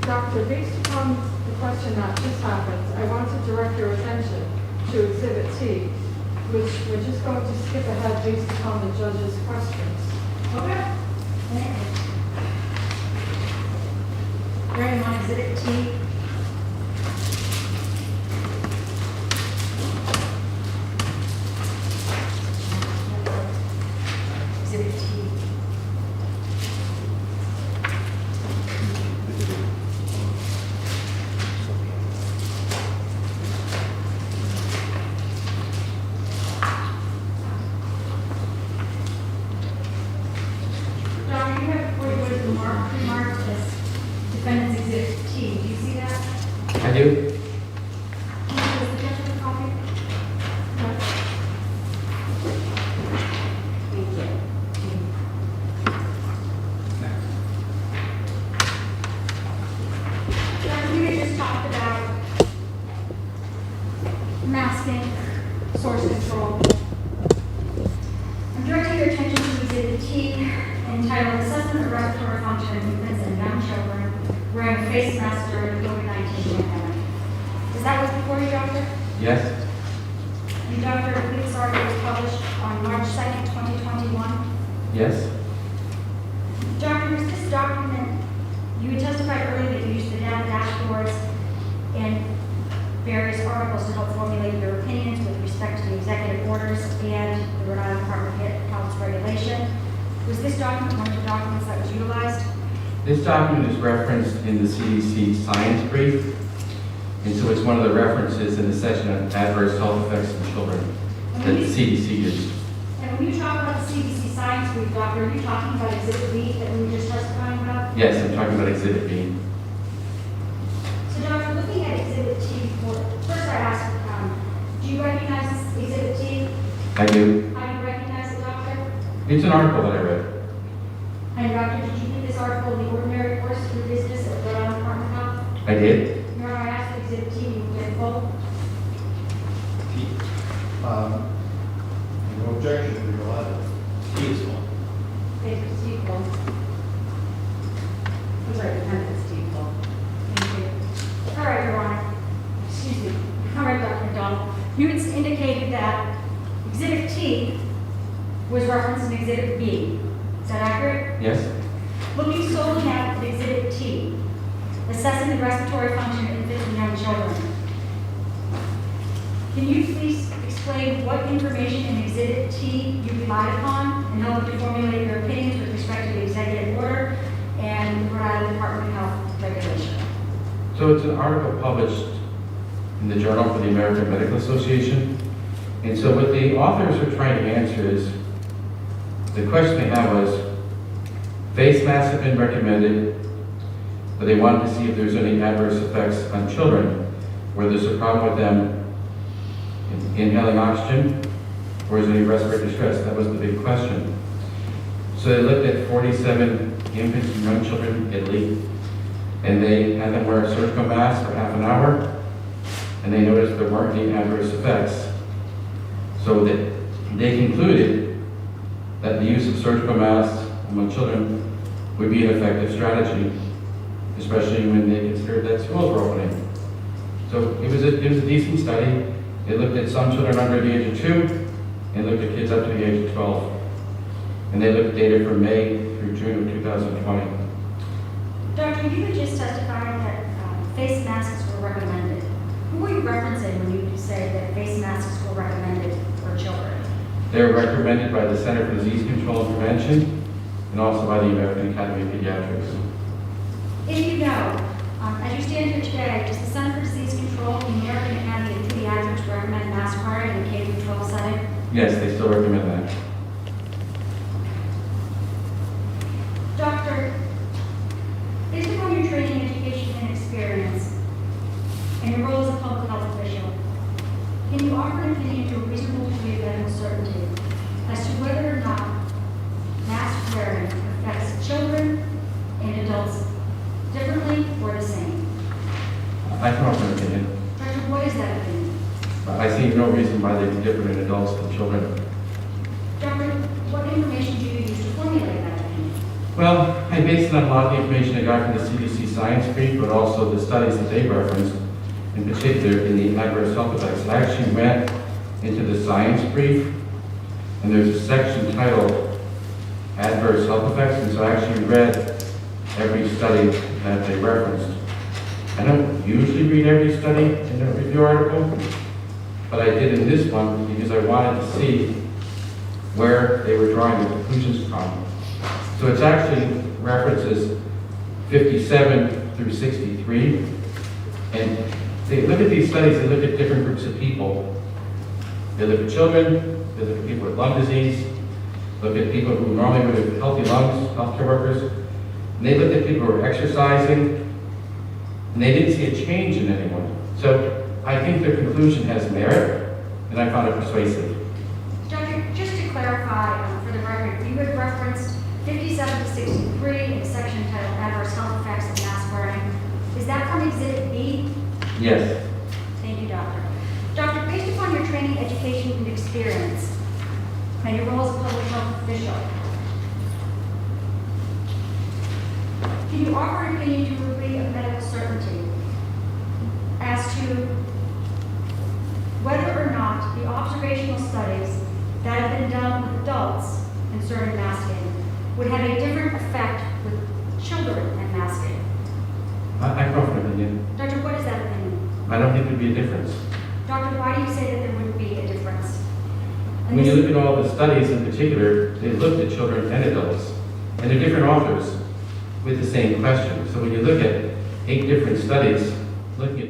Doctor, based upon the question that just happened, I want to direct your attention to Exhibit T, which we're just going to skip ahead based upon the judge's questions. Okay. Hearing on Exhibit T. Exhibit T. Doctor, you have before you what is remarked as Defendant's Exhibit T. Do you see that? I do. Does the judge have a copy? No. Thank you. Doctor, we had just talked about masking, source control. I'm directing your attention to Exhibit T, entitled Assessment of Respiratory Function in Infants and Young Children Wearing a Face Mask During the COVID-19 Pandemic. Is that what's before you, Doctor? Yes. And Doctor, I believe this article was published on March 2nd, 2021. Yes. Doctor, was this document, you had testified earlier that you used the data dashboards and various articles to help formulate your opinions with respect to the executive orders and the Rhode Island Department of Health's regulation. Was this document one of the documents that was utilized? This document is referenced in the CDC science brief, and so it's one of the references in the section on adverse health effects in children that the CDC used. And when you talk about the CDC science brief, Doctor, are you talking about Exhibit B that we were just testifying about? Yes, I'm talking about Exhibit B. So, Doctor, looking at Exhibit T, first I asked, do you recognize this Exhibit T? I do. How do you recognize it, Doctor? It's an article that I read. And Doctor, did you read this article in the ordinary course of your business at the Rhode Island Department of Health? I did. Your Honor, I asked for Exhibit T, you did full. No objection to your letter. Peaceful. Thank you, Steve Cole. I'm sorry, Defendant Steve Cole. Thank you. All right, Your Honor. Excuse me. All right, Dr. McDonald. You had indicated that Exhibit T was referenced in Exhibit B. Is that accurate? Yes. Looking solely at Exhibit T, assessing the respiratory function of infants and young children. Can you please explain what information in Exhibit T you relied upon in helping to formulate your opinions with respect to the executive order and the Rhode Island Department of Health regulation? So it's an article published in the Journal for the American Medical Association. And so what the authors are trying to answer is, the question they have was, face masks have been recommended, but they wanted to see if there's any adverse effects on children, where there's a problem with them inhaling oxygen, or is there any respiratory distress? That was the big question. So they looked at 47 infants and young children in Italy, and they had them wear a surgical mask for half an hour, and they noticed there weren't any adverse effects. So that they concluded that the use of surgical masks among children would be an effective strategy, especially when they considered that schools were opening. So it was a decent study. They looked at some children under the age of 2 and looked at kids up to the age of 12. And they looked at data from May through June of 2020. Doctor, you had just testified that face masks were recommended. Who were you referencing when you say that face masks were recommended for children? They were recommended by the Center for Disease Control and Prevention and also by the American Academy of Pediatrics. If you know, as you stand here today, does the Center for Disease Control and the American Academy of Pediatrics recommend mask wearing in a K-12 setting? Yes, they still recommend that. Doctor, based upon your training, education, and experience, and your role as a public health official, can you offer an opinion to a reasonable degree of medical certainty as to whether or not mask wearing affects children and adults differently or the same? I can offer an opinion. Doctor, what is that opinion? I see no reason why they'd be different in adults than children. Doctor, what information do you use to formulate that opinion? Well, I based it on a lot of the information I got from the CDC science brief, but also the studies that they referenced, in particular in the adverse health effects. I actually went into the science brief, and there's a section titled Adverse Health Effects, and so I actually read every study that they referenced. I don't usually read every study in a review article, but I did in this one because I wanted to see where they were drawing the conclusions from. So it's actually references 57 through 63, and they look at these studies, they look at different groups of people. They look at children, they look at people with lung disease, look at people who normally would have healthy lungs, healthcare workers, and they looked at people who were exercising, and they didn't see a change in anyone. So I think their conclusion has merit, and I found it persuasive. Doctor, just to clarify, for the record, you had referenced 57 to 63 in a section titled Adverse Health Effects of Mask Wearing. Is that from Exhibit B? Yes. Thank you, Doctor. Doctor, based upon your training, education, and experience, and your role as a public health official, can you offer an opinion to a degree of medical certainty as to whether or not the observational studies that have been done with adults concerning masking would have a different effect with children and masking? I offer an opinion. Doctor, what is that opinion? I don't think there'd be a difference. Doctor, why do you say that there wouldn't be a difference? And When you this- look at all the studies in particular, they looked at children and adults, and they're different authors with the same question. So when you look at 8 different studies looking at